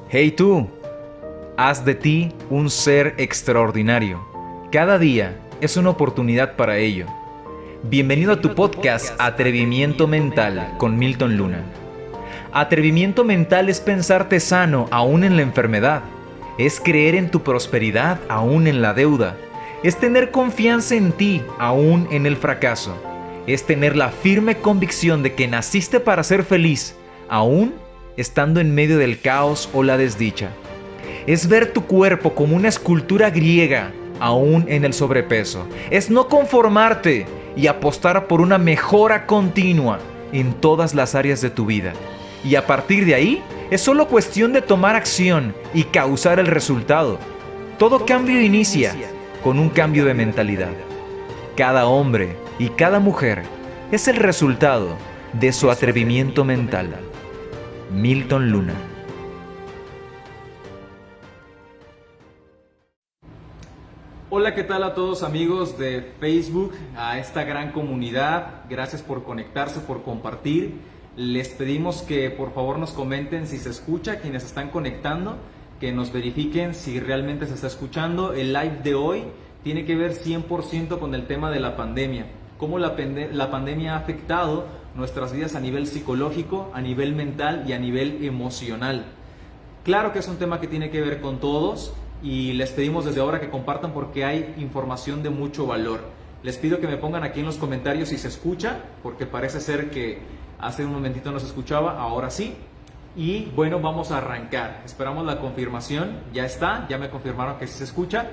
Hey tú, haz de ti un ser extraordinario. Cada día es una oportunidad para ello. Bienvenido a tu podcast Atrevimiento Mental con Milton Luna. Atrevimiento mental es pensarte sano aún en la enfermedad. Es creer en tu prosperidad aún en la deuda. Es tener confianza en ti aún en el fracaso. Es tener la firme convicción de que naciste para ser feliz aún estando en medio del caos o la desdicha. Es ver tu cuerpo como una escultura griega aún en el sobrepeso. Es no conformarte y apostar por una mejora continua en todas las áreas de tu vida. Y a partir de ahí, es solo cuestión de tomar acción y causar el resultado. Todo cambio inicia con un cambio de mentalidad. Cada hombre y cada mujer es el resultado de su atrevimiento mental. Milton Luna. Hola, ¿qué tal a todos amigos de Facebook, a esta gran comunidad? Gracias por conectarse, por compartir. Les pedimos que por favor nos comenten si se escucha, quienes están conectando, que nos verifiquen si realmente se está escuchando. El live de hoy tiene que ver 100% con el tema de la pandemia. Cómo la pandemia ha afectado nuestras vidas a nivel psicológico, a nivel mental y a nivel emocional. Claro que es un tema que tiene que ver con todos y les pedimos desde ahora que compartan porque hay información de mucho valor. Les pido que me pongan aquí en los comentarios si se escucha, porque parece ser que hace un momentito no se escuchaba, ahora sí. Y bueno, vamos a arrancar. Esperamos la confirmación. Ya está, ya me confirmaron que sí se escucha.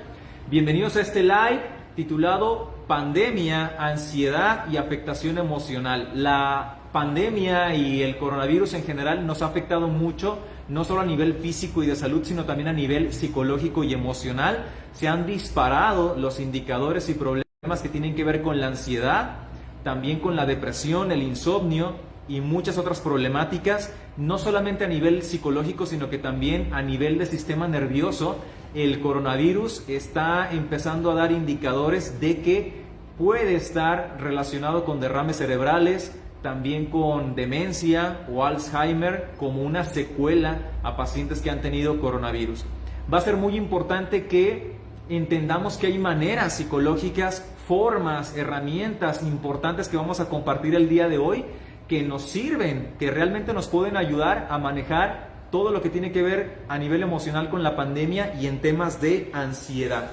Bienvenidos a este live titulado Pandemia, Ansiedad y Afectación Emocional. La pandemia y el coronavirus en general nos ha afectado mucho, no solo a nivel físico y de salud, sino también a nivel psicológico y emocional. Se han disparado los indicadores y problemas que tienen que ver con la ansiedad, también con la depresión, el insomnio y muchas otras problemáticas, no solamente a nivel psicológico, sino que también a nivel de sistema nervioso. El coronavirus está empezando a dar indicadores de que puede estar relacionado con derrames cerebrales, también con demencia o Alzheimer como una secuela a pacientes que han tenido coronavirus. Va a ser muy importante que entendamos que hay maneras psicológicas, formas, herramientas importantes que vamos a compartir el día de hoy que nos sirven, que realmente nos pueden ayudar a manejar todo lo que tiene que ver a nivel emocional con la pandemia y en temas de ansiedad.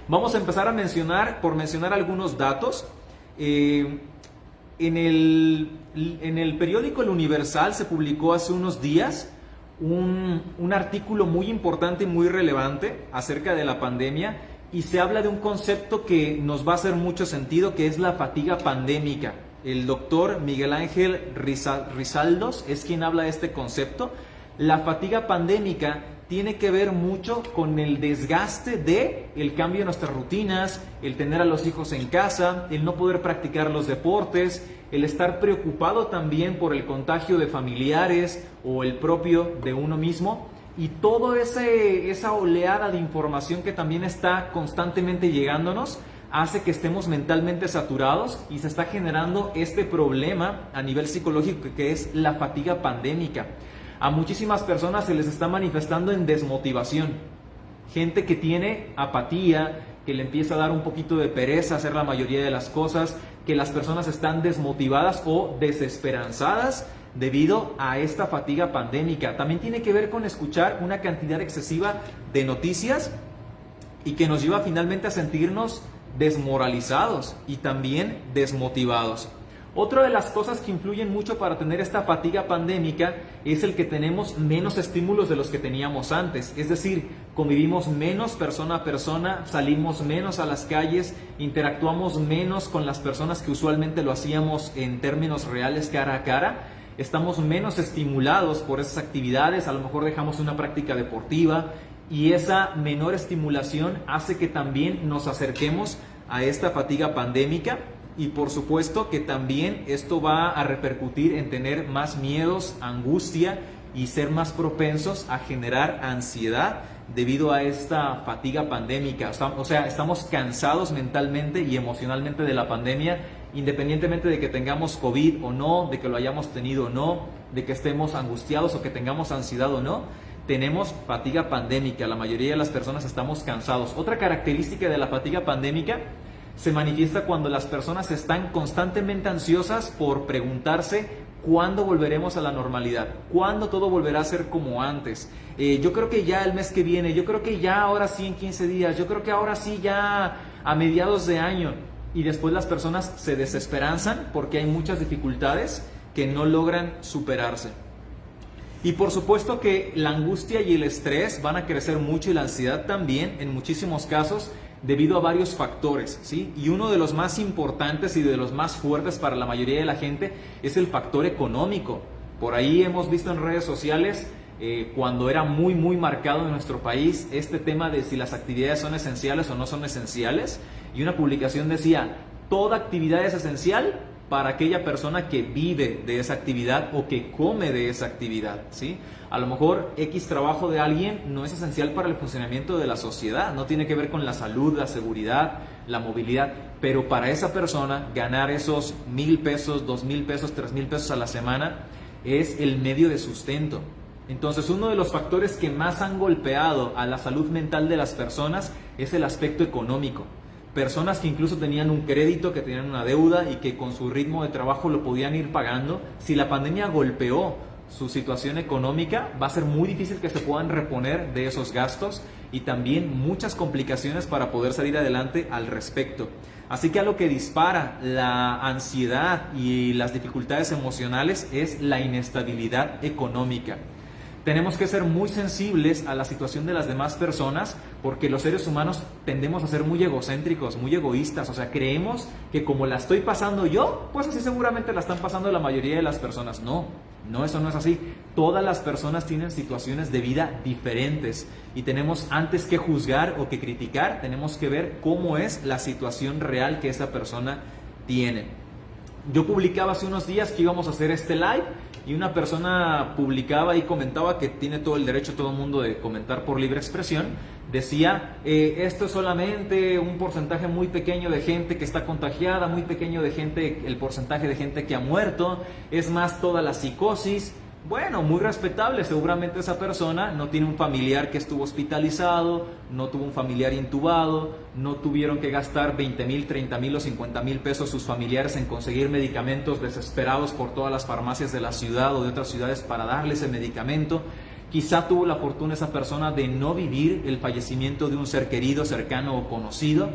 Vamos a empezar a mencionar algunos datos. En el periódico El Universal se publicó hace unos días un artículo muy importante y muy relevante acerca de la pandemia y se habla de un concepto que nos va a hacer mucho sentido, que es la fatiga pandémica. El doctor Miguel Ángel Rizaldos es quien habla de este concepto. La fatiga pandémica tiene que ver mucho con el desgaste de el cambio de nuestras rutinas, el tener a los hijos en casa, el no poder practicar los deportes, el estar preocupado también por el contagio de familiares o el propio de uno mismo y toda esa oleada de información que también está constantemente llegándonos hace que estemos mentalmente saturados y se está generando este problema a nivel psicológico que es la fatiga pandémica. A muchísimas personas se les está manifestando en desmotivación. Gente que tiene apatía, que le empieza a dar un poquito de pereza hacer la mayoría de las cosas, que las personas están desmotivadas o desesperanzadas debido a esta fatiga pandémica. También tiene que ver con escuchar una cantidad excesiva de noticias y que nos lleva finalmente a sentirnos desmoralizados y también desmotivados. Otra de las cosas que influyen mucho para tener esta fatiga pandémica es el que tenemos menos estímulos de los que teníamos antes, es decir, convivimos menos persona a persona, salimos menos a las calles, interactuamos menos con las personas que usualmente lo hacíamos en términos reales cara a cara, estamos menos estimulados por esas actividades, a lo mejor dejamos una práctica deportiva y esa menor estimulación hace que también nos acerquemos a esta fatiga pandémica. Y por supuesto que también esto va a repercutir en tener más miedos, angustia y ser más propensos a generar ansiedad debido a esta fatiga pandémica. O sea, estamos cansados mentalmente y emocionalmente de la pandemia, independientemente de que tengamos COVID o no, de que lo hayamos tenido o no, de que estemos angustiados o que tengamos ansiedad o no. tenemos fatiga pandémica. La mayoría de las personas estamos cansados. Otra característica de la fatiga pandémica se manifiesta cuando las personas están constantemente ansiosas por preguntarse cuándo volveremos a la normalidad, cuándo todo volverá a ser como antes. Yo creo que ya el mes que viene, yo creo que ya ahora sí en 15 días, yo creo que ahora sí ya a mediados de año. Y después las personas se desesperanzan porque hay muchas dificultades que no logran superarse. Y por supuesto que la angustia y el estrés van a crecer mucho y la ansiedad también en muchísimos casos debido a varios factores, ¿sí? Y uno de los más importantes y de los más fuertes para la mayoría de la gente es el factor económico. Por ahí hemos visto en redes sociales cuando era muy marcado en nuestro país este tema de si las actividades son esenciales o no son esenciales, y una publicación decía: toda actividad es esencial para aquella persona que vive de esa actividad o que come de esa actividad, ¿sí? A lo mejor X trabajo de alguien no es esencial para el funcionamiento de la sociedad, no tiene que ver con la salud, la seguridad, la movilidad, pero para esa persona ganar esos 1,000 pesos, 2,000 pesos, 3,000 pesos a la semana es el medio de sustento. Entonces, uno de los factores que más han golpeado a la salud mental de las personas es el aspecto económico. Personas que incluso tenían un crédito, que tenían una deuda y que con su ritmo de trabajo lo podían ir pagando. Si la pandemia golpeó su situación económica, va a ser muy difícil que se puedan reponer de esos gastos y también muchas complicaciones para poder salir adelante al respecto. Así que algo que dispara la ansiedad y las dificultades emocionales es la inestabilidad económica. Tenemos que ser muy sensibles a la situación de las demás personas porque los seres humanos tendemos a ser muy egocéntricos, muy egoístas. O sea, creemos que como la estoy pasando yo, pues así seguramente la están pasando la mayoría de las personas. No, eso no es así. Todas las personas tienen situaciones de vida diferentes y tenemos, antes que juzgar o que criticar, tenemos que ver cómo es la situación real que esa persona tiene. Yo publicaba hace unos días que íbamos a hacer este live y una persona publicaba y comentaba, que tiene todo el derecho todo el mundo de comentar por libre expresión, decía, esto es solamente un porcentaje muy pequeño de gente que está contagiada, muy pequeño de gente, el porcentaje de gente que ha muerto, es más toda la psicosis. Bueno, muy respetable, seguramente esa persona no tiene un familiar que estuvo hospitalizado, no tuvo un familiar intubado, no tuvieron que gastar 20,000, 30,000 o 50,000 pesos sus familiares en conseguir medicamentos desesperados por todas las farmacias de la ciudad o de otras ciudades para darle ese medicamento. Quizá tuvo la fortuna esa persona de no vivir el fallecimiento de un ser querido, cercano o conocido.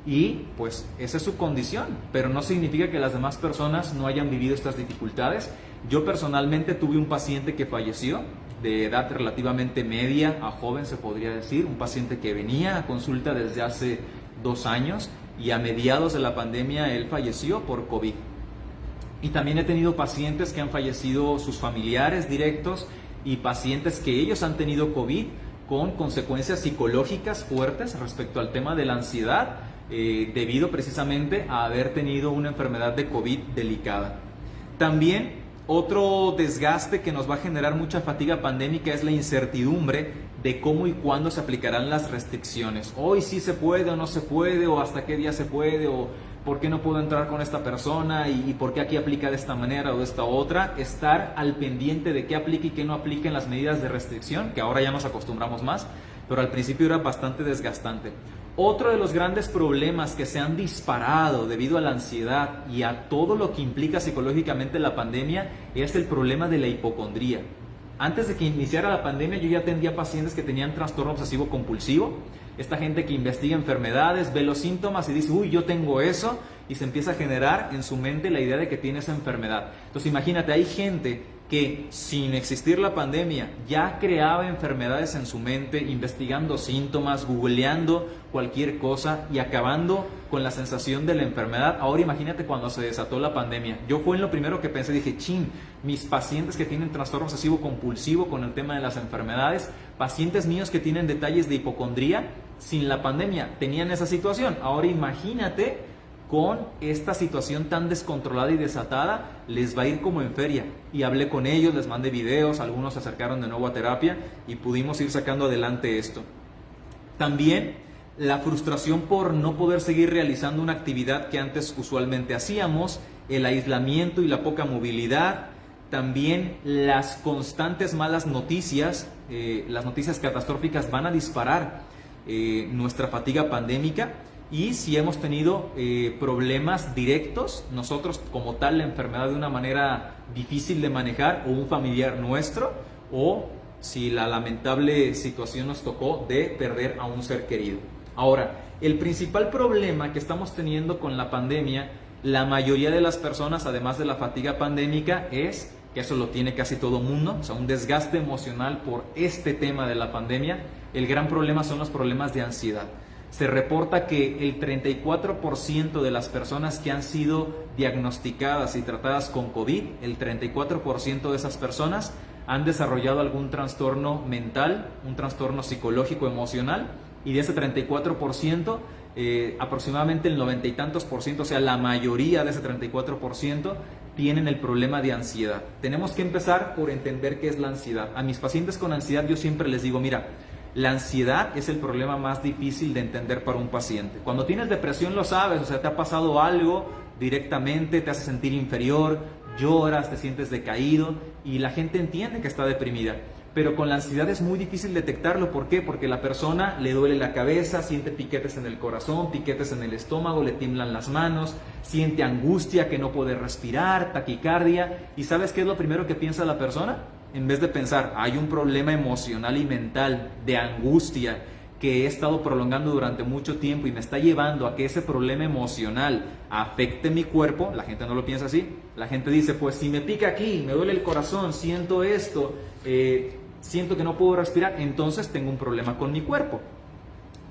Y pues esa es su condición, pero no significa que las demás personas no hayan vivido estas dificultades. Yo personalmente tuve un paciente que falleció de edad relativamente media a joven, se podría decir, un paciente que venía a consulta desde hace 2 años y a mediados de la pandemia él falleció por COVID. Y también he tenido pacientes que han fallecido sus familiares directos y pacientes que ellos han tenido COVID con consecuencias psicológicas fuertes respecto al tema de la ansiedad, debido precisamente a haber tenido una enfermedad de COVID delicada. También otro desgaste que nos va a generar mucha fatiga pandémica es la incertidumbre de cómo y cuándo se aplicarán las restricciones. Hoy sí se puede o no se puede, o hasta qué día se puede, o por qué no puedo entrar con esta persona y por qué aquí aplica de esta manera o de esta otra. Estar al pendiente de qué aplica y qué no aplica en las medidas de restricción, que ahora ya nos acostumbramos más, pero al principio era bastante desgastante. Otro de los grandes problemas que se han disparado debido a la ansiedad y a todo lo que implica psicológicamente la pandemia es el problema de la hipocondría. Antes de que iniciara la pandemia yo ya atendía pacientes que tenían trastorno obsesivo compulsivo. Esta gente que investiga enfermedades, ve los síntomas y dice, uy, yo tengo eso, y se empieza a generar en su mente la idea de que tiene esa enfermedad. Entonces imagínate, hay gente que sin existir la pandemia ya creaba enfermedades en su mente, investigando síntomas, googleando cualquier cosa y acabando con la sensación de la enfermedad. Ahora imagínate cuando se desató la pandemia. Yo fue en lo primero que pensé, dije, mis pacientes que tienen trastorno obsesivo compulsivo con el tema de las enfermedades, pacientes míos que tienen detalles de hipocondría, sin la pandemia tenían esa situación. Ahora imagínate con esta situación tan descontrolada y desatada, les va a ir como en feria. Y hablé con ellos, les mandé videos, algunos se acercaron de nuevo a terapia y pudimos ir sacando adelante esto. También la frustración por no poder seguir realizando una actividad que antes usualmente hacíamos, el aislamiento y la poca movilidad, también las constantes malas noticias, las noticias catastróficas van a disparar nuestra fatiga pandémica. Y si hemos tenido problemas directos, nosotros como tal, la enfermedad de una manera difícil de manejar, o un familiar nuestro, o si la lamentable situación nos tocó de perder a un ser querido. Ahora, el principal problema que estamos teniendo con la pandemia, la mayoría de las personas, además de la fatiga pandémica, es que eso lo tiene casi todo mundo, o sea, un desgaste emocional por este tema de la pandemia. El gran problema son los problemas de ansiedad. Se reporta que el 34% de las personas que han sido diagnosticadas y tratadas con COVID, el 34% de esas personas han desarrollado algún trastorno mental, un trastorno psicológico emocional, y de ese 34%, aproximadamente el 90 y tantos por ciento, o sea, la mayoría de ese 34%, tienen el problema de ansiedad. Tenemos que empezar por entender qué es la ansiedad. A mis pacientes con ansiedad yo siempre les digo, mira, la ansiedad es el problema más difícil de entender para un paciente. Cuando tienes depresión lo sabes, o sea, te ha pasado algo directamente, te hace sentir inferior, lloras, te sientes decaído y la gente entiende que está deprimida. Pero con la ansiedad es muy difícil detectarlo. ¿Por qué? Porque la persona le duele la cabeza, siente piquetes en el corazón, piquetes en el estómago, le tiemblan las manos, siente angustia, que no puede respirar, taquicardia. ¿Y sabes qué es lo primero que piensa la persona? En vez de pensar, hay un problema emocional y mental de angustia que he estado prolongando durante mucho tiempo y me está llevando a que ese problema emocional afecte mi cuerpo, la gente no lo piensa así. La gente dice, pues si me pica aquí, me duele el corazón, siento esto, siento que no puedo respirar, entonces tengo un problema con mi cuerpo.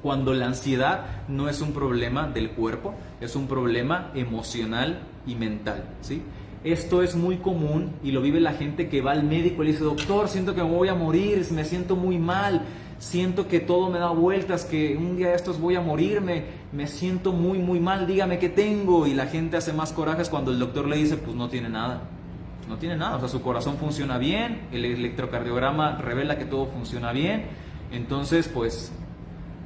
Cuando la ansiedad no es un problema del cuerpo, es un problema emocional y mental, ¿sí? Esto es muy común y lo vive la gente que va al médico y le dice, doctor, siento que me voy a morir, me siento muy mal, siento que todo me da vueltas, que un día de estos voy a morirme, me siento muy muy mal, dígame qué tengo. Y la gente hace más corajes cuando el doctor le dice, pues no tiene nada. No tiene nada, o sea, su corazón funciona bien, el electrocardiograma revela que todo funciona bien. Entonces, pues,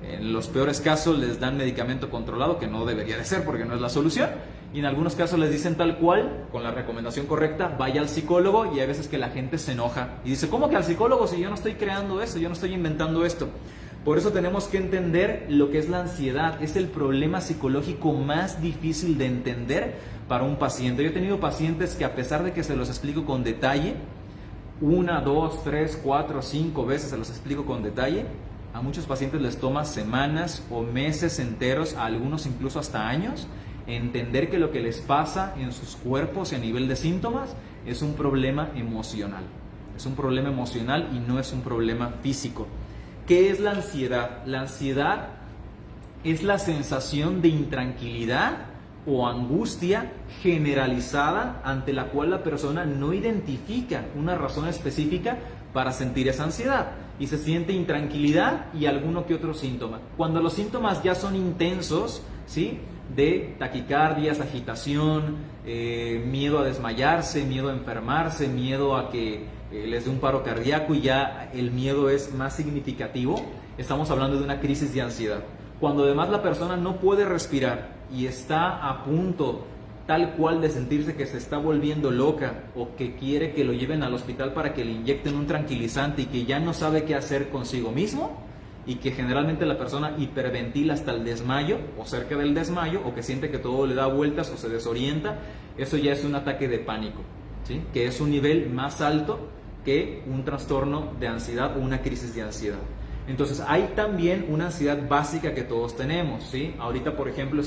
en los peores casos les dan medicamento controlado, que no debería de ser porque no es la solución. Y en algunos casos les dicen tal cual, con la recomendación correcta, vaya al psicólogo. Y hay veces que la gente se enoja y dice, ¿cómo que al psicólogo si yo no estoy creando eso, yo no estoy inventando esto? Por eso tenemos que entender lo que es la ansiedad. Es el problema psicológico más difícil de entender para un paciente. Yo he tenido pacientes que, a pesar de que se los explico con detalle, 1, 2, 3, 4, 5 veces se los explico con detalle, a muchos pacientes les toma semanas o meses enteros, a algunos incluso hasta años, entender que lo que les pasa en sus cuerpos y a nivel de síntomas es un problema emocional. Es un problema emocional y no es un problema físico. ¿Qué es la ansiedad? La ansiedad es la sensación de intranquilidad o angustia generalizada ante la cual la persona no identifica una razón específica para sentir esa ansiedad y se siente intranquilidad y alguno que otro síntoma. Cuando los síntomas ya son intensos, ¿sí?, de taquicardias, agitación, miedo a desmayarse, miedo a enfermarse, miedo a que les dé un paro cardíaco y ya el miedo es más significativo, estamos hablando de una crisis de ansiedad. Cuando además la persona no puede respirar y está a punto tal cual de sentirse que se está volviendo loca o que quiere que lo lleven al hospital para que le inyecten un tranquilizante y que ya no sabe qué hacer consigo mismo, y que generalmente la persona hiperventila hasta el desmayo o cerca del desmayo, o que siente que todo le da vueltas o se desorienta, eso ya es un ataque de pánico, ¿sí?, que es un nivel más alto que un trastorno de ansiedad o una crisis de ansiedad. Entonces hay también una ansiedad básica que todos tenemos, ¿sí? Ahorita, por ejemplo,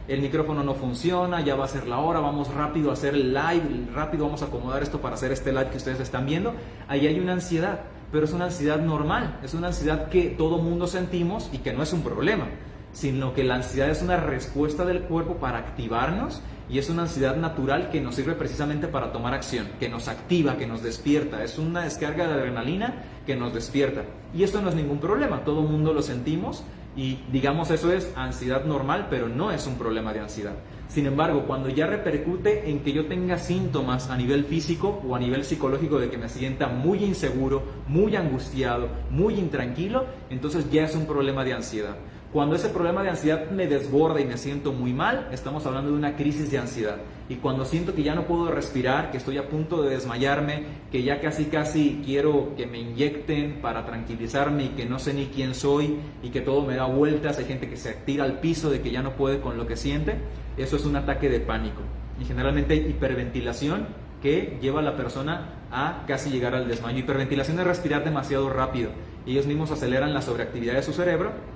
el micrófono no funciona, ya va a ser la hora, vamos rápido a hacer el live, rápido vamos a acomodar esto para hacer este live que ustedes están viendo. Ahí hay una ansiedad, pero es una ansiedad normal, es una ansiedad que todo mundo sentimos y que no es un problema, sino que la ansiedad es una respuesta del cuerpo para activarnos y es una ansiedad natural que nos sirve precisamente para tomar acción, que nos activa, que nos despierta, es una descarga de adrenalina que nos despierta. Y esto no es ningún problema, todo mundo lo sentimos y digamos eso es ansiedad normal, pero no es un problema de ansiedad. Sin embargo, cuando ya repercute en que yo tenga síntomas a nivel físico o a nivel psicológico de que me sienta muy inseguro, muy angustiado, muy intranquilo, entonces ya es un problema de ansiedad. Cuando ese problema de ansiedad me desborda y me siento muy mal, estamos hablando de una crisis de ansiedad. Y cuando siento que ya no puedo respirar, que estoy a punto de desmayarme, que ya casi quiero que me inyecten para tranquilizarme y que no sé ni quién soy y que todo me da vueltas, hay gente que se tira al piso de que ya no puede con lo que siente, eso es un ataque de pánico. Y generalmente hay hiperventilación que lleva a la persona a casi llegar al desmayo. Hiperventilación es respirar demasiado rápido. Ellos mismos aceleran la sobreactividad de su cerebro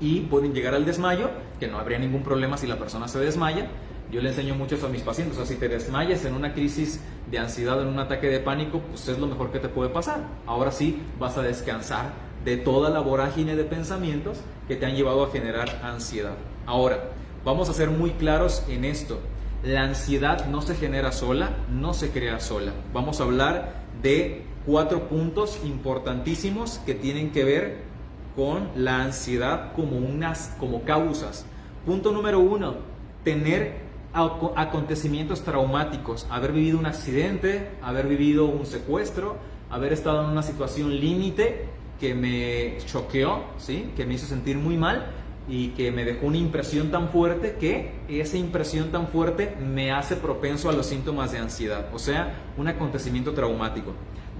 y pueden llegar al desmayo, que no habría ningún problema si la persona se desmaya. Yo le enseño mucho eso a mis pacientes. O sea, si te desmayas en una crisis de ansiedad o en un ataque de pánico, pues es lo mejor que te puede pasar. Ahora sí vas a descansar de toda la vorágine de pensamientos que te han llevado a generar ansiedad. Ahora, vamos a ser muy claros en esto. La ansiedad no se genera sola, no se crea sola. Vamos a hablar de 4 puntos importantísimos que tienen que ver con la ansiedad como causas. Punto número 1, tener acontecimientos traumáticos, haber vivido un accidente, haber vivido un secuestro, haber estado en una situación límite que me choqueó, ¿sí? Que me hizo sentir muy mal y que me dejó una impresión tan fuerte que esa impresión tan fuerte me hace propenso a los síntomas de ansiedad, o sea, un acontecimiento traumático.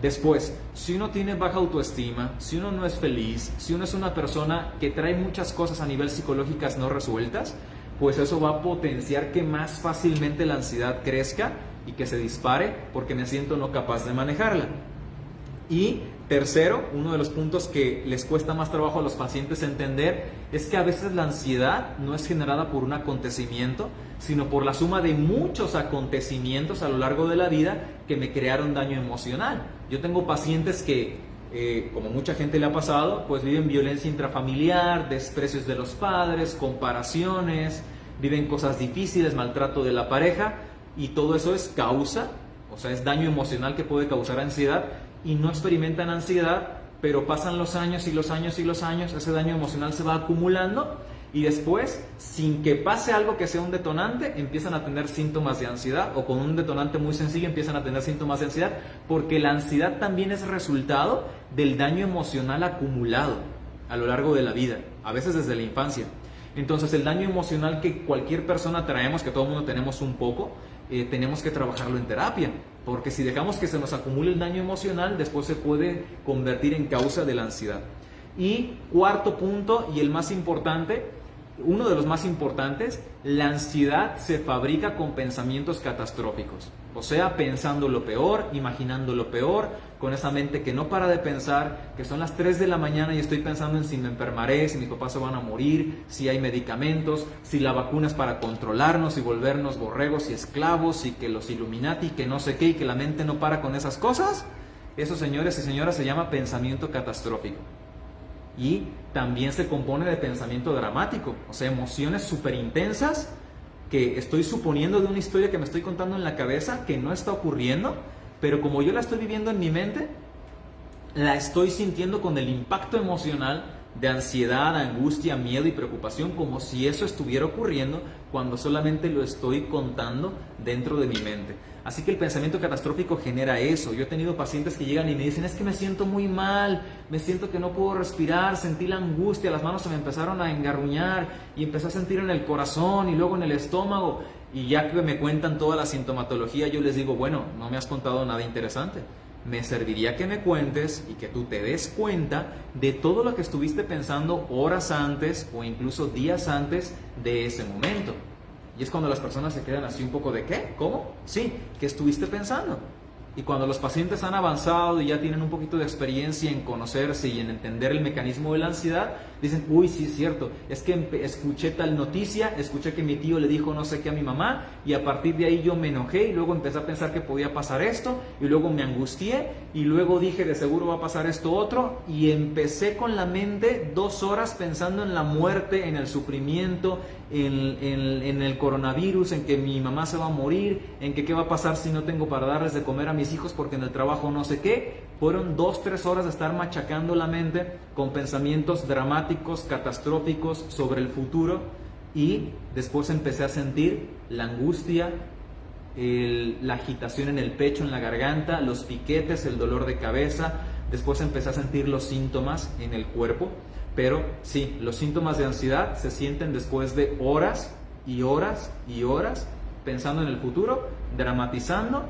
Después, si uno tiene baja autoestima, si uno no es feliz, si uno es una persona que trae muchas cosas a nivel psicológicas no resueltas, pues eso va a potenciar que más fácilmente la ansiedad crezca y que se dispare porque me siento no capaz de manejarla. Y tercero, uno de los puntos que les cuesta más trabajo a los pacientes entender es que a veces la ansiedad no es generada por un acontecimiento, sino por la suma de muchos acontecimientos a lo largo de la vida que me crearon daño emocional. Yo tengo pacientes que, como mucha gente le ha pasado, pues viven violencia intrafamiliar, desprecios de los padres, comparaciones, viven cosas difíciles, maltrato de la pareja, y todo eso es causa, o sea, es daño emocional que puede causar ansiedad, y no experimentan ansiedad, pero pasan los años y los años y los años, ese daño emocional se va acumulando y después, sin que pase algo que sea un detonante, empiezan a tener síntomas de ansiedad, o con un detonante muy sencillo empiezan a tener síntomas de ansiedad, porque la ansiedad también es resultado del daño emocional acumulado a lo largo de la vida, a veces desde la infancia. Entonces el daño emocional que cualquier persona traemos, que todo el mundo tenemos un poco, tenemos que trabajarlo en terapia, porque si dejamos que se nos acumule el daño emocional, después se puede convertir en causa de la ansiedad. Y cuarto punto, y el más importante, uno de los más importantes, la ansiedad se fabrica con pensamientos catastróficos, o sea, pensando lo peor, imaginando lo peor, con esa mente que no para de pensar, que son las 3 de la mañana y estoy pensando en si me enfermaré, si mis papás se van a morir, si hay medicamentos, si la vacuna es para controlarnos y volvernos borregos y esclavos, y que los Illuminati, que no sé qué, y que la mente no para con esas cosas. Eso, señores y señoras, se llama pensamiento catastrófico. Y también se compone de pensamiento dramático, o sea, emociones súper intensas que estoy suponiendo de una historia que me estoy contando en la cabeza que no está ocurriendo, pero como yo la estoy viviendo en mi mente, la estoy sintiendo con el impacto emocional de ansiedad, angustia, miedo y preocupación, como si eso estuviera ocurriendo cuando solamente lo estoy contando dentro de mi mente. Así que el pensamiento catastrófico genera eso. Yo he tenido pacientes que llegan y me dicen, es que me siento muy mal, me siento que no puedo respirar, sentí la angustia, las manos se me empezaron a engarruñar y empecé a sentir en el corazón y luego en el estómago. Y ya que me cuentan toda la sintomatología, yo les digo, bueno, no me has contado nada interesante. Me serviría que me cuentes y que tú te des cuenta de todo lo que estuviste pensando horas antes o incluso días antes de ese momento. Y es cuando las personas se quedan así un poco de ¿qué? ¿Cómo? Sí, ¿qué estuviste pensando? Y cuando los pacientes han avanzado y ya tienen un poquito de experiencia en conocerse y en entender el mecanismo de la ansiedad, dicen, uy, sí es cierto, es que escuché tal noticia, escuché que mi tío le dijo no sé qué a mi mamá y a partir de ahí yo me enojé y luego empecé a pensar que podía pasar esto y luego me angustié y luego dije de seguro va a pasar esto otro y empecé con la mente 2 horas pensando en la muerte, en el sufrimiento, en el coronavirus, en que mi mamá se va a morir, en que qué va a pasar si no tengo para darles de comer a mis hijos porque en el trabajo no sé qué. Fueron 2-3 horas de estar machacando la mente con pensamientos dramáticos, catastróficos sobre el futuro y después empecé a sentir la angustia, la agitación en el pecho, en la garganta, los piquetes, el dolor de cabeza. Después empecé a sentir los síntomas en el cuerpo. Pero sí, los síntomas de ansiedad se sienten después de horas y horas y horas pensando en el futuro, dramatizando,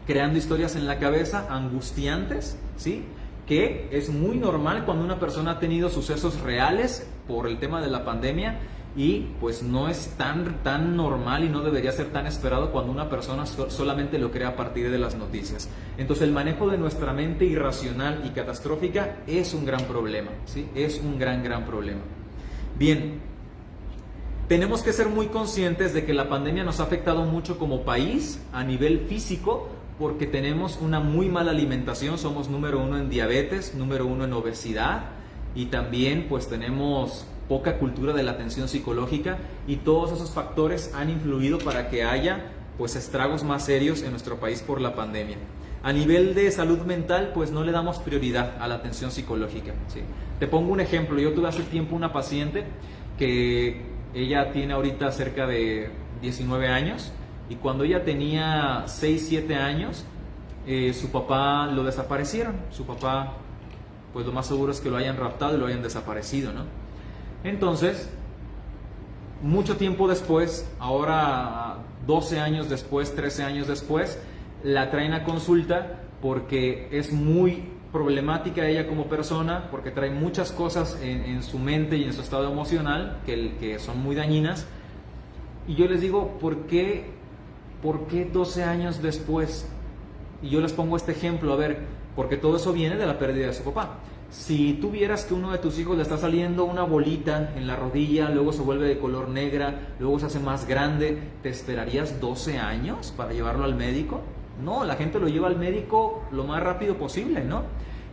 creando historias en la cabeza angustiantes, ¿sí? Que es muy normal cuando una persona ha tenido sucesos reales por el tema de la pandemia, y pues no es tan normal y no debería ser tan esperado cuando una persona solamente lo crea a partir de las noticias. Entonces el manejo de nuestra mente irracional y catastrófica es un gran problema, ¿sí? Es un gran problema. Bien, tenemos que ser muy conscientes de que la pandemia nos ha afectado mucho como país a nivel físico, porque tenemos una muy mala alimentación, somos número 1 en diabetes, número 1 en obesidad, y también pues tenemos poca cultura de la atención psicológica, y todos esos factores han influido para que haya pues estragos más serios en nuestro país por la pandemia. A nivel de salud mental, pues no le damos prioridad a la atención psicológica, ¿sí? Te pongo un ejemplo. Yo tuve hace tiempo una paciente que ella tiene ahorita cerca de 19 años, y cuando ella tenía 6, 7 años, su papá lo desaparecieron. Su papá, pues lo más seguro es que lo hayan raptado y lo hayan desaparecido, ¿no? Entonces, mucho tiempo después, ahora 12 años después, 13 años después, la traen a consulta porque es muy problemática ella como persona, porque trae muchas cosas en su mente y en su estado emocional que son muy dañinas. Y yo les digo, ¿por qué 12 años después? Y yo les pongo este ejemplo, a ver, porque todo eso viene de la pérdida de su papá. Si tú vieras que uno de tus hijos le está saliendo una bolita en la rodilla, luego se vuelve de color negra, luego se hace más grande, ¿te esperarías 12 años para llevarlo al médico? No, la gente lo lleva al médico lo más rápido posible, ¿no?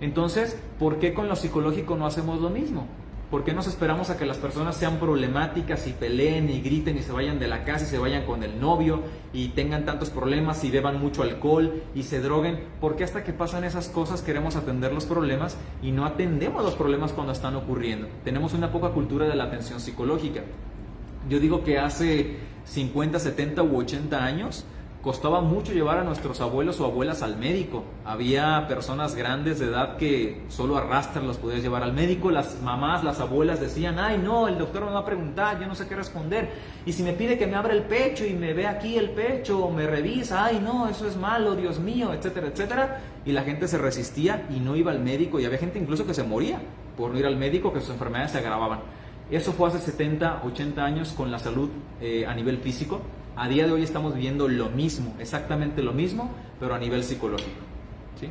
Entonces, ¿por qué con lo psicológico no hacemos lo mismo? ¿Por qué nos esperamos a que las personas sean problemáticas y peleen y griten y se vayan de la casa y se vayan con el novio y tengan tantos problemas y beban mucho alcohol y se droguen? ¿Por qué hasta que pasan esas cosas queremos atender los problemas y no atendemos los problemas cuando están ocurriendo? Tenemos una poca cultura de la atención psicológica. Yo digo que hace 50, 70 u 80 años costaba mucho llevar a nuestros abuelos o abuelas al médico. Había personas grandes de edad que solo a rastras los podías llevar al médico. Las mamás, las abuelas decían, ay no, el doctor me va a preguntar, yo no sé qué responder. Y si me pide que me abra el pecho y me ve aquí el pecho, o me revisa, ay no, eso es malo, Dios mío, etcétera, etcétera. Y la gente se resistía y no iba al médico. Y había gente incluso que se moría por no ir al médico, que sus enfermedades se agravaban. Eso fue hace 70, 80 años con la salud a nivel físico. A día de hoy estamos viviendo lo mismo, exactamente lo mismo, pero a nivel psicológico, ¿sí?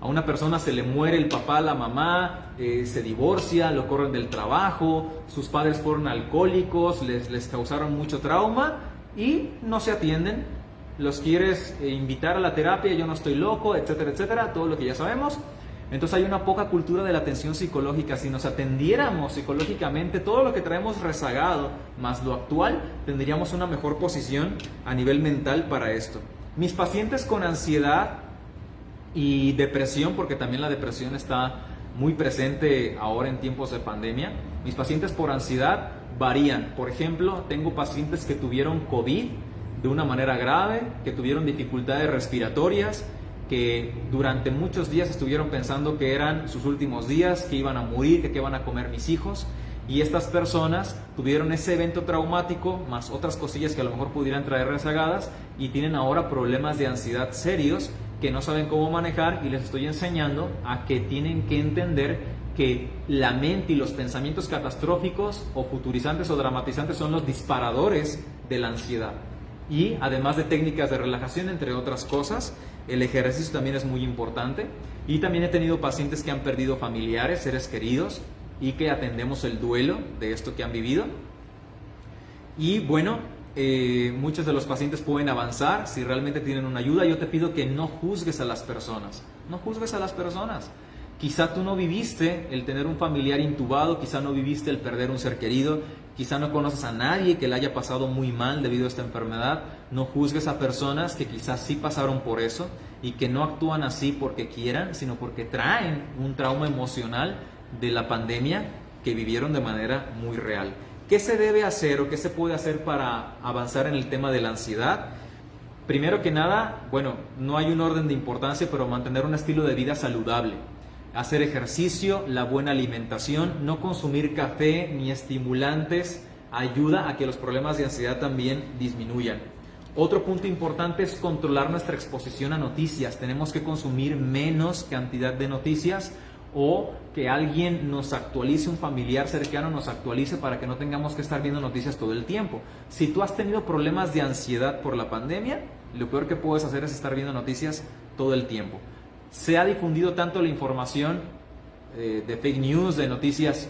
A una persona se le muere el papá, la mamá, se divorcia, lo corren del trabajo, sus padres fueron alcohólicos, les causaron mucho trauma y no se atienden. Los quieres invitar a la terapia, yo no estoy loco, etcétera, etcétera, todo lo que ya sabemos. Entonces hay una poca cultura de la atención psicológica. Si nos atendiéramos psicológicamente todo lo que traemos rezagado, más lo actual, tendríamos una mejor posición a nivel mental para esto. Mis pacientes con ansiedad y depresión, porque también la depresión está muy presente ahora en tiempos de pandemia, mis pacientes por ansiedad varían. Por ejemplo, tengo pacientes que tuvieron COVID de una manera grave, que tuvieron dificultades respiratorias, que durante muchos días estuvieron pensando que eran sus últimos días, que iban a morir, que qué van a comer mis hijos. Y estas personas tuvieron ese evento traumático, más otras cosillas que a lo mejor pudieran traer rezagadas, y tienen ahora problemas de ansiedad serios que no saben cómo manejar, y les estoy enseñando a que tienen que entender que la mente y los pensamientos catastróficos o futurizantes o dramatizantes son los disparadores de la ansiedad. Y además de técnicas de relajación, entre otras cosas, el ejercicio también es muy importante. Y también he tenido pacientes que han perdido familiares, seres queridos, y que atendemos el duelo de esto que han vivido. Y bueno, muchos de los pacientes pueden avanzar si realmente tienen una ayuda. Yo te pido que no juzgues a las personas. No juzgues a las personas. Quizá tú no viviste el tener un familiar intubado, quizá no viviste el perder un ser querido, quizá no conoces a nadie que le haya pasado muy mal debido a esta enfermedad. No juzgues a personas que quizás sí pasaron por eso y que no actúan así porque quieran, sino porque traen un trauma emocional de la pandemia que vivieron de manera muy real. ¿Qué se debe hacer o qué se puede hacer para avanzar en el tema de la ansiedad? Primero que nada, bueno, no hay un orden de importancia, pero mantener un estilo de vida saludable. Hacer ejercicio, la buena alimentación, no consumir café ni estimulantes ayuda a que los problemas de ansiedad también disminuyan. Otro punto importante es controlar nuestra exposición a noticias. Tenemos que consumir menos cantidad de noticias o que alguien nos actualice, un familiar cercano nos actualice para que no tengamos que estar viendo noticias todo el tiempo. Si tú has tenido problemas de ansiedad por la pandemia, lo peor que puedes hacer es estar viendo noticias todo el tiempo. Se ha difundido tanto la información de fake news, de noticias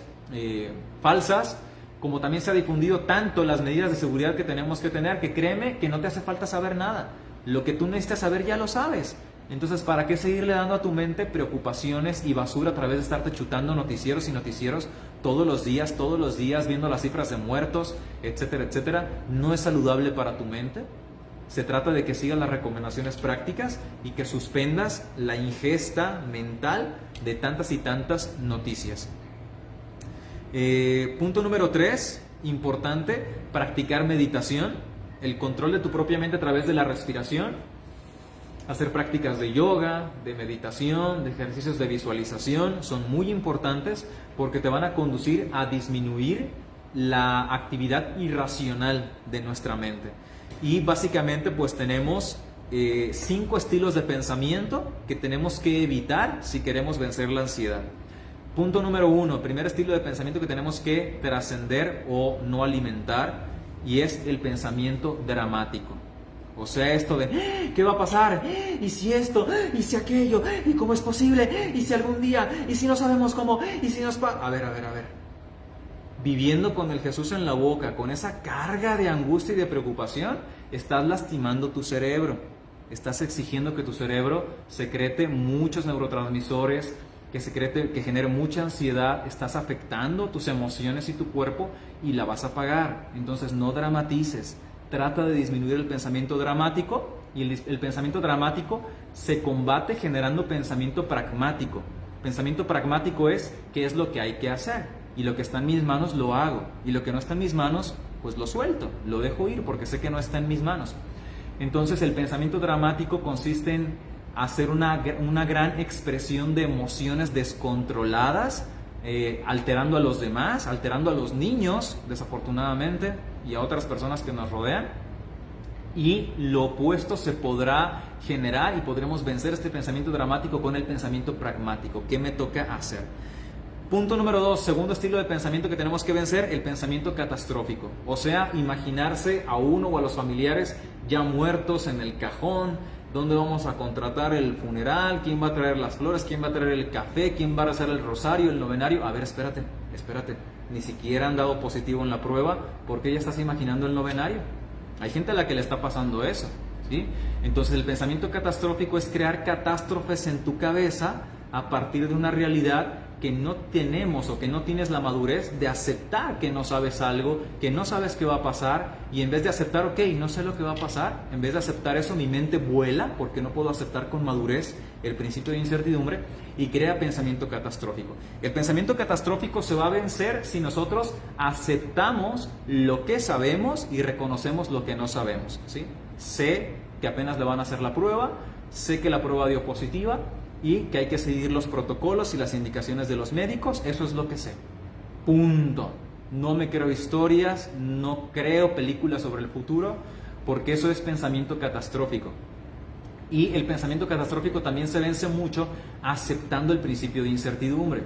falsas, como también se ha difundido tanto las medidas de seguridad que tenemos que tener, que créeme que no te hace falta saber nada. Lo que tú necesitas saber ya lo sabes. Entonces, ¿para qué seguirle dando a tu mente preocupaciones y basura a través de estarte chutando noticieros y noticieros todos los días, viendo las cifras de muertos, etcétera, etcétera? No es saludable para tu mente. Se trata de que sigas las recomendaciones prácticas y que suspendas la ingesta mental de tantas y tantas noticias. Punto número 3, importante, practicar meditación, el control de tu propia mente a través de la respiración, hacer prácticas de yoga, de meditación, de ejercicios de visualización, son muy importantes porque te van a conducir a disminuir la actividad irracional de nuestra mente. Y básicamente pues tenemos 5 estilos de pensamiento que tenemos que evitar si queremos vencer la ansiedad. Punto número 1, primer estilo de pensamiento que tenemos que trascender o no alimentar, y es el pensamiento dramático. O sea, esto de ¿qué va a pasar? ¿Y si esto? ¿Y si aquello? ¿Y cómo es posible? ¿Y si algún día? ¿Y si no sabemos cómo? ¿Y si nos pasa? A ver. Viviendo con el Jesús en la boca, con esa carga de angustia y de preocupación, estás lastimando tu cerebro. Estás exigiendo que tu cerebro secrete muchos neurotransmisores, que genere mucha ansiedad, estás afectando tus emociones y tu cuerpo y la vas a pagar. Entonces no dramatices, trata de disminuir el pensamiento dramático, y el pensamiento dramático se combate generando pensamiento pragmático. Pensamiento pragmático es qué es lo que hay que hacer, y lo que está en mis manos lo hago, y lo que no está en mis manos pues lo suelto, lo dejo ir porque sé que no está en mis manos. Entonces el pensamiento dramático consiste en hacer una gran expresión de emociones descontroladas, alterando a los demás, alterando a los niños, desafortunadamente, y a otras personas que nos rodean. Y lo opuesto se podrá generar y podremos vencer este pensamiento dramático con el pensamiento pragmático. ¿Qué me toca hacer? Punto número 2, segundo estilo de pensamiento que tenemos que vencer, el pensamiento catastrófico. O sea, imaginarse a uno o a los familiares ya muertos en el cajón. ¿Dónde vamos a contratar el funeral? ¿Quién va a traer las flores? ¿Quién va a traer el café? ¿Quién va a hacer el rosario, el novenario? A ver, espérate. Ni siquiera han dado positivo en la prueba. ¿Por qué ya estás imaginando el novenario? Hay gente a la que le está pasando eso, ¿sí? Entonces el pensamiento catastrófico es crear catástrofes en tu cabeza a partir de una realidad que no tenemos o que no tienes la madurez de aceptar que no sabes algo, que no sabes qué va a pasar, y en vez de aceptar, ok, no sé lo que va a pasar, en vez de aceptar eso, mi mente vuela porque no puedo aceptar con madurez el principio de incertidumbre y crea pensamiento catastrófico. El pensamiento catastrófico se va a vencer si nosotros aceptamos lo que sabemos y reconocemos lo que no sabemos, ¿sí? Sé que apenas le van a hacer la prueba, sé que la prueba dio positiva, y que hay que seguir los protocolos y las indicaciones de los médicos. Eso es lo que sé. Punto. No me creo historias, no creo películas sobre el futuro, porque eso es pensamiento catastrófico. Y el pensamiento catastrófico también se vence mucho aceptando el principio de incertidumbre,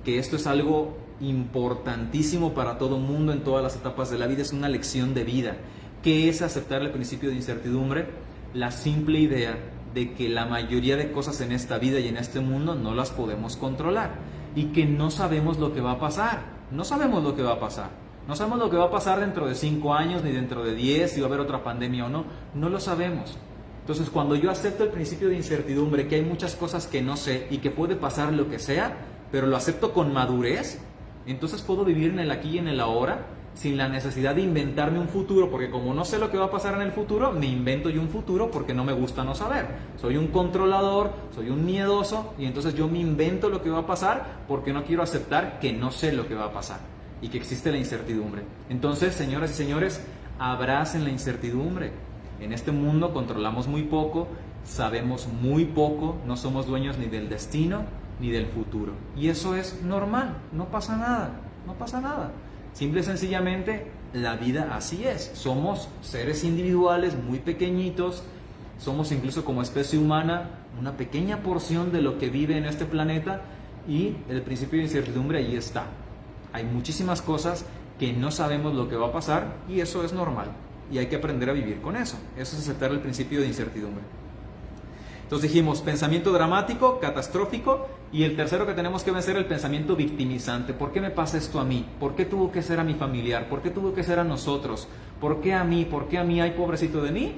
que esto es algo importantísimo para todo mundo en todas las etapas de la vida, es una lección de vida. ¿Qué es aceptar el principio de incertidumbre? La simple idea de que la mayoría de cosas en esta vida y en este mundo no las podemos controlar y que no sabemos lo que va a pasar. No sabemos lo que va a pasar. No sabemos lo que va a pasar dentro de 5 años ni dentro de 10, si va a haber otra pandemia o no. No lo sabemos. Entonces, cuando yo acepto el principio de incertidumbre, que hay muchas cosas que no sé y que puede pasar lo que sea, pero lo acepto con madurez, entonces puedo vivir en el aquí y en el ahora, sin la necesidad de inventarme un futuro, porque como no sé lo que va a pasar en el futuro, me invento yo un futuro porque no me gusta no saber. Soy un controlador, soy un miedoso, y entonces yo me invento lo que va a pasar porque no quiero aceptar que no sé lo que va a pasar y que existe la incertidumbre. Entonces, señoras y señores, abracen la incertidumbre. En este mundo controlamos muy poco, sabemos muy poco, no somos dueños ni del destino, ni del futuro. Y eso es normal, no pasa nada, no pasa nada. Simple y sencillamente, la vida así es. Somos seres individuales muy pequeñitos, somos incluso como especie humana una pequeña porción de lo que vive en este planeta, y el principio de incertidumbre ahí está. Hay muchísimas cosas que no sabemos lo que va a pasar, y eso es normal, y hay que aprender a vivir con eso. Eso es aceptar el principio de incertidumbre. Entonces dijimos pensamiento dramático, catastrófico, y el tercero que tenemos que vencer, el pensamiento victimizante. ¿Por qué me pasa esto a mí? ¿Por qué tuvo que ser a mi familiar? ¿Por qué tuvo que ser a nosotros? ¿Por qué a mí? ¿Por qué a mí? Ay, pobrecito de mí.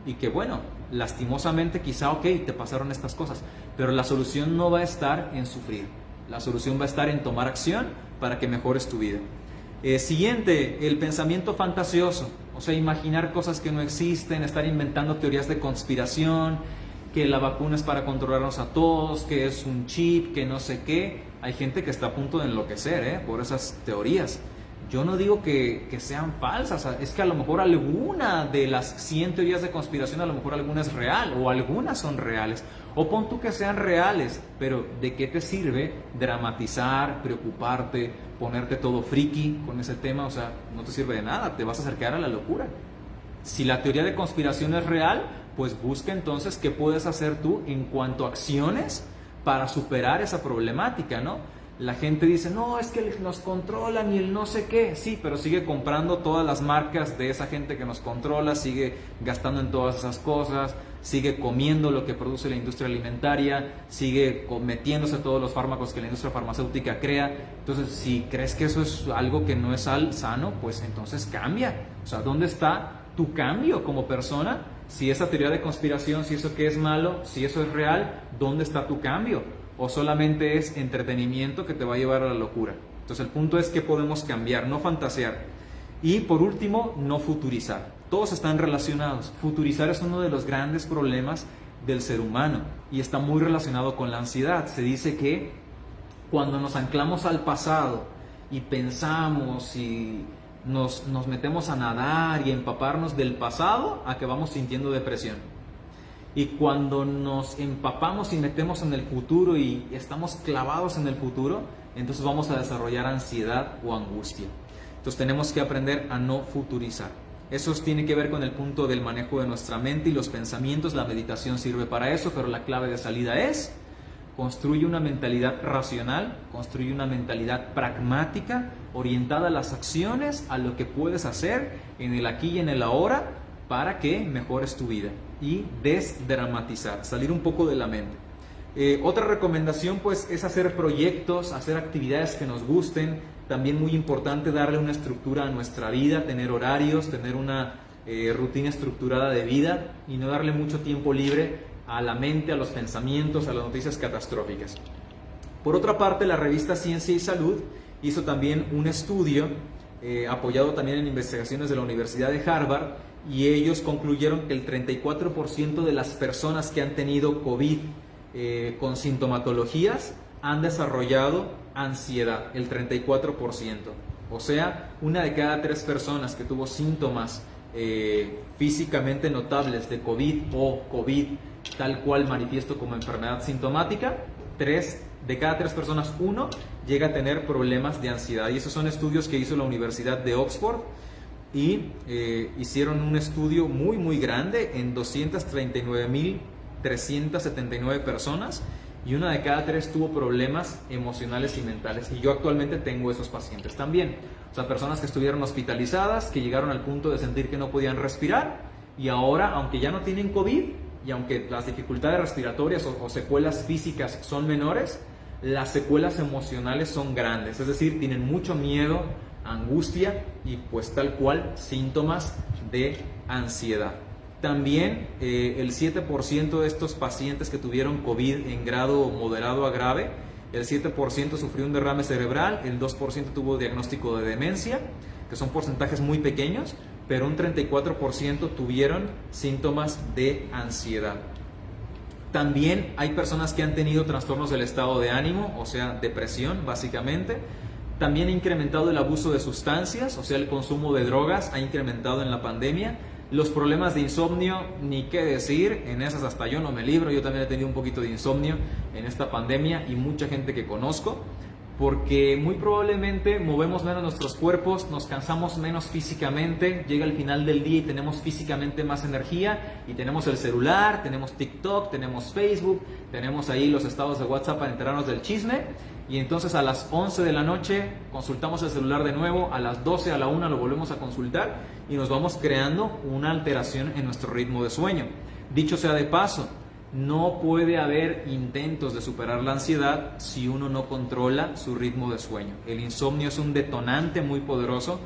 Y que bueno, lastimosamente quizá, ok, te pasaron estas cosas, pero la solución no va a estar en sufrir. La solución va a estar en tomar acción para que mejores tu vida. Siguiente, el pensamiento fantasioso. O sea, imaginar cosas que no existen, estar inventando teorías de conspiración, que la vacuna es para controlarnos a todos, que es un chip, que no sé qué. Hay gente que está a punto de enloquecer por esas teorías. Yo no digo que sean falsas, es que a lo mejor alguna de las 100 teorías de conspiración, a lo mejor alguna es real, o algunas son reales. O pon tú que sean reales, pero ¿de qué te sirve dramatizar, preocuparte, ponerte todo friki con ese tema? O sea, no te sirve de nada, te vas a acercar a la locura. Si la teoría de conspiración es real, pues busca entonces qué puedes hacer tú en cuanto a acciones para superar esa problemática, ¿no? La gente dice, no, es que nos controlan y el no sé qué. Sí, pero sigue comprando todas las marcas de esa gente que nos controla, sigue gastando en todas esas cosas, sigue comiendo lo que produce la industria alimentaria, sigue metiéndose todos los fármacos que la industria farmacéutica crea. Entonces, si crees que eso es algo que no es sano, pues entonces cambia. O sea, ¿dónde está tu cambio como persona? Si esa teoría de conspiración, si eso que es malo, si eso es real, ¿dónde está tu cambio? ¿O solamente es entretenimiento que te va a llevar a la locura? Entonces el punto es que podemos cambiar, no fantasear. Y por último, no futurizar. Todos están relacionados. Futurizar es uno de los grandes problemas del ser humano y está muy relacionado con la ansiedad. Se dice que cuando nos anclamos al pasado y pensamos y nos metemos a nadar y empaparnos del pasado, acabamos sintiendo depresión. Y cuando nos empapamos y metemos en el futuro y estamos clavados en el futuro, entonces vamos a desarrollar ansiedad o angustia. Entonces tenemos que aprender a no futurizar. Eso tiene que ver con el punto del manejo de nuestra mente y los pensamientos. La meditación sirve para eso, pero la clave de salida es: construye una mentalidad racional, construye una mentalidad pragmática, orientada a las acciones, a lo que puedes hacer en el aquí y en el ahora, para que mejores tu vida y desdramatizar, salir un poco de la mente. Otra recomendación pues es hacer proyectos, hacer actividades que nos gusten. También muy importante darle una estructura a nuestra vida, tener horarios, tener una rutina estructurada de vida y no darle mucho tiempo libre a la mente, a los pensamientos, a las noticias catastróficas. Por otra parte, la revista Ciencia y Salud hizo también un estudio apoyado también en investigaciones de la Universidad de Harvard, y ellos concluyeron que el 34% de las personas que han tenido COVID con sintomatologías han desarrollado ansiedad, el 34%. O sea, una de cada 3 personas que tuvo síntomas físicamente notables de COVID o COVID tal cual manifiesto como enfermedad sintomática, 3 de cada 3 personas, 1 llega a tener problemas de ansiedad. Y esos son estudios que hizo la Universidad de Oxford, y hicieron un estudio muy grande en 239.379 personas, y una de cada 3 tuvo problemas emocionales y mentales. Y yo actualmente tengo esos pacientes también. O sea, personas que estuvieron hospitalizadas, que llegaron al punto de sentir que no podían respirar, y ahora, aunque ya no tienen COVID, y aunque las dificultades respiratorias o secuelas físicas son menores, las secuelas emocionales son grandes. Es decir, tienen mucho miedo, angustia y pues tal cual síntomas de ansiedad. También el 7% de estos pacientes que tuvieron COVID en grado moderado a grave, el 7% sufrió un derrame cerebral, el 2% tuvo diagnóstico de demencia, que son porcentajes muy pequeños, pero un 34% tuvieron síntomas de ansiedad. También hay personas que han tenido trastornos del estado de ánimo, o sea, depresión básicamente. También ha incrementado el abuso de sustancias, o sea, el consumo de drogas ha incrementado en la pandemia. Los problemas de insomnio, ni qué decir, en esas hasta yo no me libro. Yo también he tenido un poquito de insomnio en esta pandemia y mucha gente que conozco, porque muy probablemente movemos menos nuestros cuerpos, nos cansamos menos físicamente, llega el final del día y tenemos físicamente más energía y tenemos el celular, tenemos TikTok, tenemos Facebook, tenemos ahí los estados de WhatsApp para enterarnos del chisme, y entonces a las 11 de la noche consultamos el celular de nuevo, a las 12, a la 1 lo volvemos a consultar y nos vamos creando una alteración en nuestro ritmo de sueño. Dicho sea de paso, no puede haber intentos de superar la ansiedad si uno no controla su ritmo de sueño. El insomnio es un detonante muy poderoso,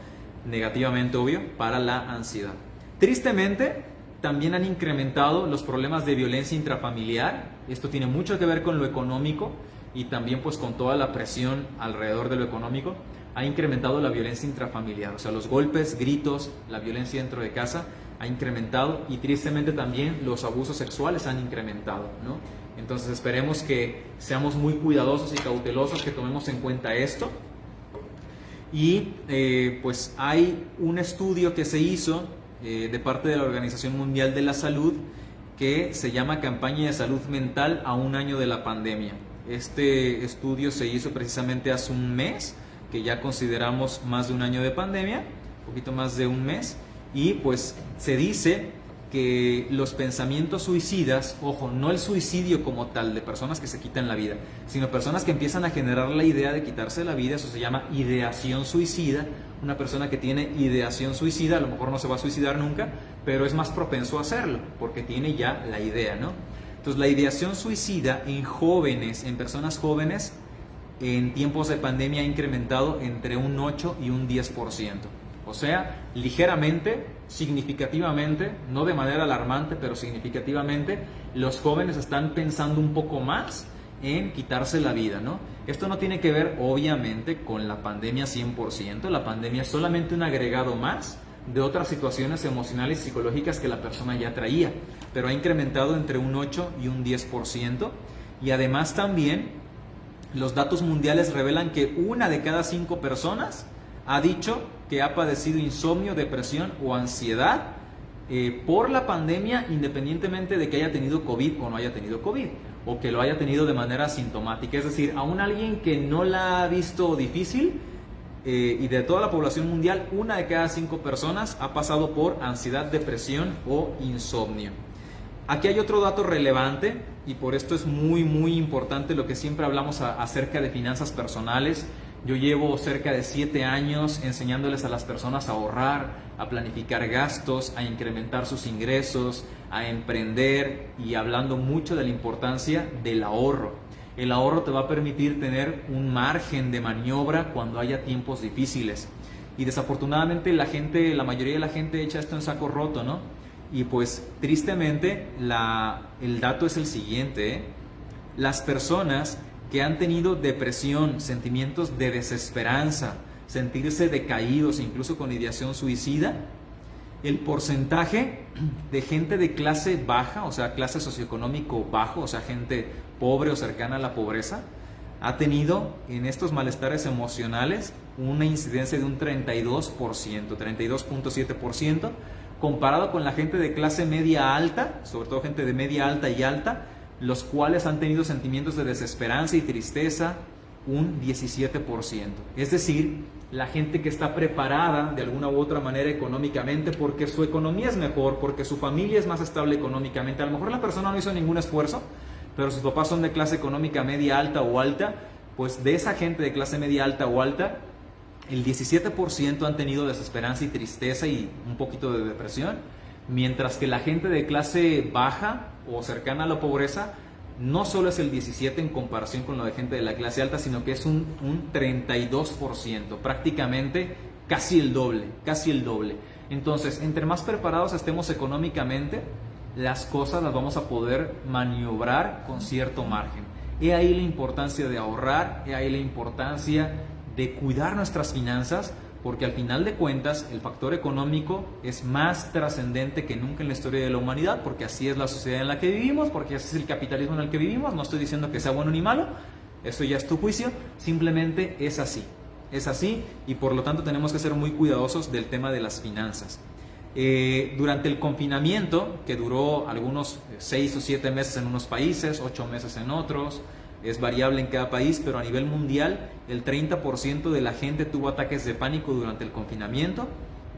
negativamente obvio, para la ansiedad. Tristemente, también han incrementado los problemas de violencia intrafamiliar. Esto tiene mucho que ver con lo económico y también pues con toda la presión alrededor de lo económico. Ha incrementado la violencia intrafamiliar, o sea, los golpes, gritos, la violencia dentro de casa ha incrementado, y tristemente también los abusos sexuales han incrementado, ¿no? Entonces esperemos que seamos muy cuidadosos y cautelosos, que tomemos en cuenta esto. Y pues hay un estudio que se hizo de parte de la Organización Mundial de la Salud que se llama Campaña de Salud Mental a un año de la pandemia. Este estudio se hizo precisamente hace un mes, que ya consideramos más de un año de pandemia, un poquito más de un mes. Y pues se dice que los pensamientos suicidas, ojo, no el suicidio como tal de personas que se quitan la vida, sino personas que empiezan a generar la idea de quitarse la vida, eso se llama ideación suicida. Una persona que tiene ideación suicida a lo mejor no se va a suicidar nunca, pero es más propenso a hacerlo porque tiene ya la idea, ¿no? Entonces la ideación suicida en jóvenes, en personas jóvenes, en tiempos de pandemia ha incrementado entre un 8 y un 10%. O sea, ligeramente, significativamente, no de manera alarmante, pero significativamente, los jóvenes están pensando un poco más en quitarse la vida, ¿no? Esto no tiene que ver, obviamente, con la pandemia 100%. La pandemia es solamente un agregado más de otras situaciones emocionales y psicológicas que la persona ya traía, pero ha incrementado entre un 8 y un 10%. Y además también, los datos mundiales revelan que 1 de cada 5 personas ha dicho que ha padecido insomnio, depresión o ansiedad por la pandemia, independientemente de que haya tenido COVID o no haya tenido COVID, o que lo haya tenido de manera asintomática. Es decir, aún alguien que no la ha visto difícil, y de toda la población mundial, 1 de cada 5 personas ha pasado por ansiedad, depresión o insomnio. Aquí hay otro dato relevante, y por esto es muy importante lo que siempre hablamos acerca de finanzas personales. Yo llevo cerca de 7 años enseñándoles a las personas a ahorrar, a planificar gastos, a incrementar sus ingresos, a emprender, y hablando mucho de la importancia del ahorro. El ahorro te va a permitir tener un margen de maniobra cuando haya tiempos difíciles. Y desafortunadamente la mayoría de la gente echa esto en saco roto, ¿no? Y pues tristemente el dato es el siguiente, Las personas que han tenido depresión, sentimientos de desesperanza, sentirse decaídos, incluso con ideación suicida, el porcentaje de gente de clase baja, o sea, clase socioeconómico bajo, o sea, gente pobre o cercana a la pobreza, ha tenido en estos malestares emocionales una incidencia de un 32%, 32.7%, comparado con la gente de clase media alta, sobre todo gente de media alta y alta, los cuales han tenido sentimientos de desesperanza y tristeza, un 17%. Es decir, la gente que está preparada de alguna u otra manera económicamente, porque su economía es mejor, porque su familia es más estable económicamente. A lo mejor la persona no hizo ningún esfuerzo, pero sus papás son de clase económica media alta o alta, pues de esa gente de clase media alta o alta, el 17% han tenido desesperanza y tristeza y un poquito de depresión, mientras que la gente de clase baja o cercana a la pobreza no solo es el 17% en comparación con lo de gente de la clase alta, sino que es un 32%, prácticamente casi el doble. Entonces, entre más preparados estemos económicamente, las cosas las vamos a poder maniobrar con cierto margen. He ahí la importancia de ahorrar, he ahí la importancia de cuidar nuestras finanzas, porque al final de cuentas el factor económico es más trascendente que nunca en la historia de la humanidad, porque así es la sociedad en la que vivimos, porque así es el capitalismo en el que vivimos. No estoy diciendo que sea bueno ni malo, eso ya es tu juicio, simplemente es así, y por lo tanto tenemos que ser muy cuidadosos del tema de las finanzas. Durante el confinamiento, que duró algunos 6 o 7 meses en unos países, 8 meses en otros, es variable en cada país, pero a nivel mundial el 30% de la gente tuvo ataques de pánico durante el confinamiento,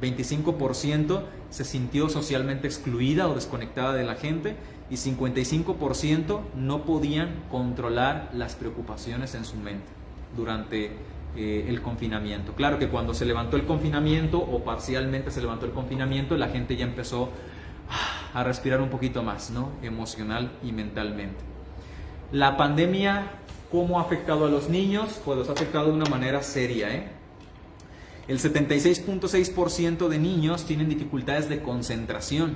25% se sintió socialmente excluida o desconectada de la gente y 55% no podían controlar las preocupaciones en su mente durante el confinamiento. Claro que cuando se levantó el confinamiento o parcialmente se levantó el confinamiento, la gente ya empezó a respirar un poquito más, ¿no? Emocional y mentalmente. La pandemia, ¿cómo ha afectado a los niños? Pues los ha afectado de una manera seria, ¿eh? El 76.6% de niños tienen dificultades de concentración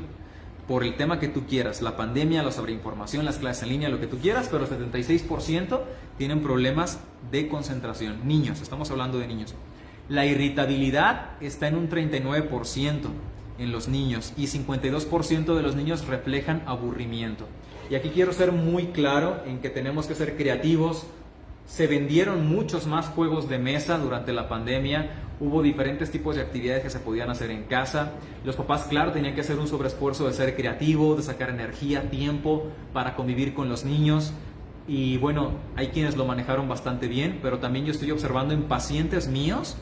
por el tema que tú quieras, la pandemia, la sobreinformación, las clases en línea, lo que tú quieras, pero el 76% tienen problemas de concentración. Niños, estamos hablando de niños. La irritabilidad está en un 39% en los niños y 52% de los niños reflejan aburrimiento. Y aquí quiero ser muy claro en que tenemos que ser creativos. Se vendieron muchos más juegos de mesa durante la pandemia, hubo diferentes tipos de actividades que se podían hacer en casa. Los papás, claro, tenían que hacer un sobreesfuerzo de ser creativo, de sacar energía, tiempo para convivir con los niños. Y bueno, hay quienes lo manejaron bastante bien, pero también yo estoy observando en pacientes míos,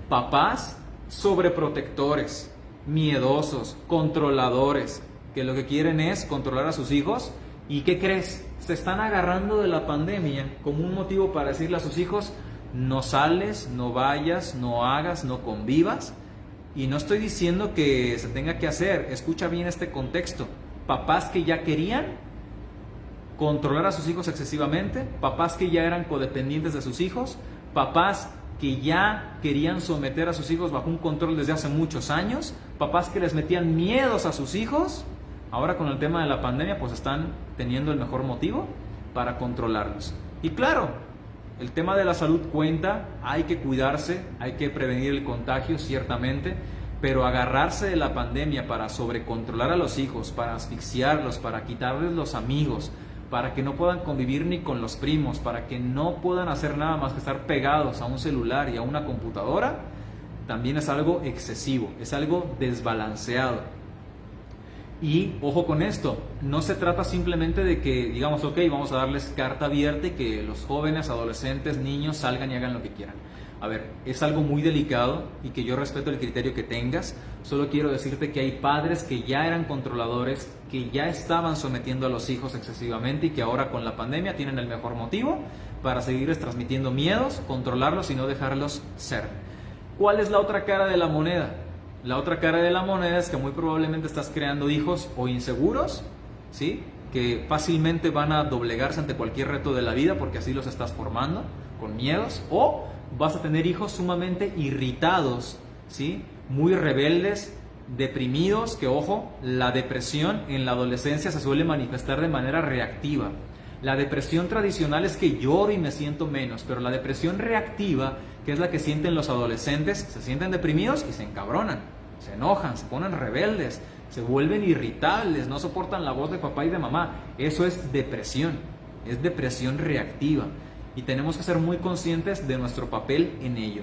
papás sobreprotectores, miedosos, controladores, que lo que quieren es controlar a sus hijos. ¿Y qué crees? Se están agarrando de la pandemia como un motivo para decirle a sus hijos: no sales, no vayas, no hagas, no convivas. Y no estoy diciendo que se tenga que hacer, escucha bien este contexto. Papás que ya querían controlar a sus hijos excesivamente, papás que ya eran codependientes de sus hijos, papás que ya querían someter a sus hijos bajo un control desde hace muchos años, papás que les metían miedos a sus hijos. Ahora con el tema de la pandemia pues están teniendo el mejor motivo para controlarlos. Y claro, el tema de la salud cuenta, hay que cuidarse, hay que prevenir el contagio ciertamente, pero agarrarse de la pandemia para sobrecontrolar a los hijos, para asfixiarlos, para quitarles los amigos, para que no puedan convivir ni con los primos, para que no puedan hacer nada más que estar pegados a un celular y a una computadora, también es algo excesivo, es algo desbalanceado. Y ojo con esto, no se trata simplemente de que digamos, ok, vamos a darles carta abierta y que los jóvenes, adolescentes, niños salgan y hagan lo que quieran. A ver, es algo muy delicado y que yo respeto el criterio que tengas. Solo quiero decirte que hay padres que ya eran controladores, que ya estaban sometiendo a los hijos excesivamente y que ahora con la pandemia tienen el mejor motivo para seguirles transmitiendo miedos, controlarlos y no dejarlos ser. ¿Cuál es la otra cara de la moneda? La otra cara de la moneda es que muy probablemente estás creando hijos o inseguros, ¿sí? Que fácilmente van a doblegarse ante cualquier reto de la vida porque así los estás formando, con miedos, o vas a tener hijos sumamente irritados, ¿sí? Muy rebeldes, deprimidos, que ojo, la depresión en la adolescencia se suele manifestar de manera reactiva. La depresión tradicional es que lloro y me siento menos, pero la depresión reactiva, que es la que sienten los adolescentes, se sienten deprimidos y se encabronan, se enojan, se ponen rebeldes, se vuelven irritables, no soportan la voz de papá y de mamá. Eso es depresión reactiva y tenemos que ser muy conscientes de nuestro papel en ello.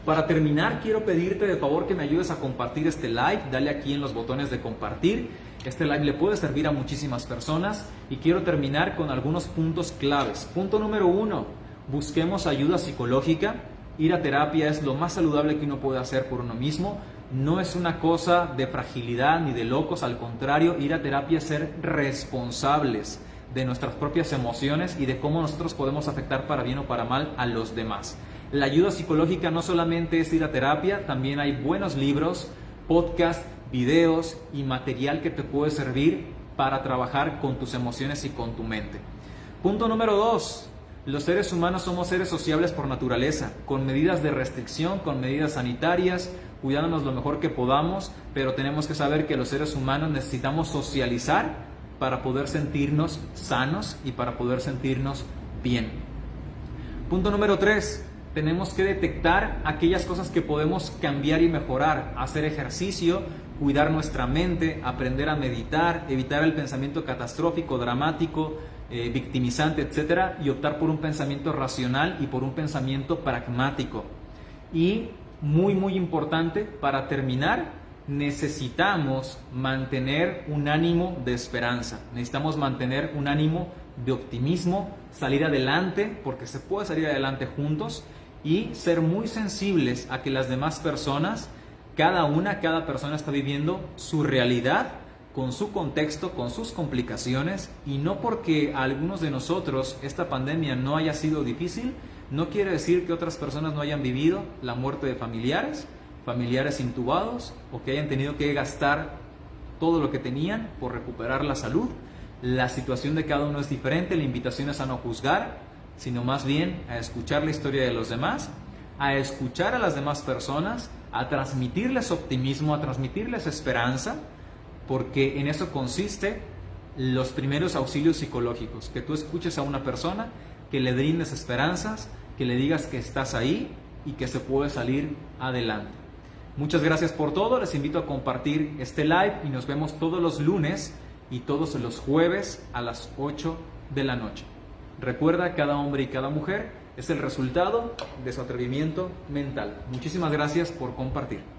Para terminar, quiero pedirte de favor que me ayudes a compartir este live. Dale aquí en los botones de compartir. Este live le puede servir a muchísimas personas y quiero terminar con algunos puntos claves. Punto número 1, busquemos ayuda psicológica. Ir a terapia es lo más saludable que uno puede hacer por uno mismo. No es una cosa de fragilidad ni de locos, al contrario, ir a terapia es ser responsables de nuestras propias emociones y de cómo nosotros podemos afectar para bien o para mal a los demás. La ayuda psicológica no solamente es ir a terapia, también hay buenos libros, podcasts, videos y material que te puede servir para trabajar con tus emociones y con tu mente. Punto número 2. Los seres humanos somos seres sociables por naturaleza, con medidas de restricción, con medidas sanitarias, cuidándonos lo mejor que podamos, pero tenemos que saber que los seres humanos necesitamos socializar para poder sentirnos sanos y para poder sentirnos bien. Punto número 3. Tenemos que detectar aquellas cosas que podemos cambiar y mejorar, hacer ejercicio, cuidar nuestra mente, aprender a meditar, evitar el pensamiento catastrófico, dramático, victimizante, etcétera, y optar por un pensamiento racional y por un pensamiento pragmático. Y muy importante, para terminar, necesitamos mantener un ánimo de esperanza, necesitamos mantener un ánimo de optimismo, salir adelante, porque se puede salir adelante juntos, y ser muy sensibles a que las demás personas, cada persona está viviendo su realidad con su contexto, con sus complicaciones, y no porque a algunos de nosotros esta pandemia no haya sido difícil, no quiere decir que otras personas no hayan vivido la muerte de familiares intubados, o que hayan tenido que gastar todo lo que tenían por recuperar la salud. La situación de cada uno es diferente, la invitación es a no juzgar, sino más bien a escuchar la historia de los demás, a escuchar a las demás personas, a transmitirles optimismo, a transmitirles esperanza, porque en eso consiste los primeros auxilios psicológicos, que tú escuches a una persona, que le brindes esperanzas, que le digas que estás ahí y que se puede salir adelante. Muchas gracias por todo, les invito a compartir este live y nos vemos todos los lunes y todos los jueves a las 8 de la noche. Recuerda, cada hombre y cada mujer es el resultado de su atrevimiento mental. Muchísimas gracias por compartir.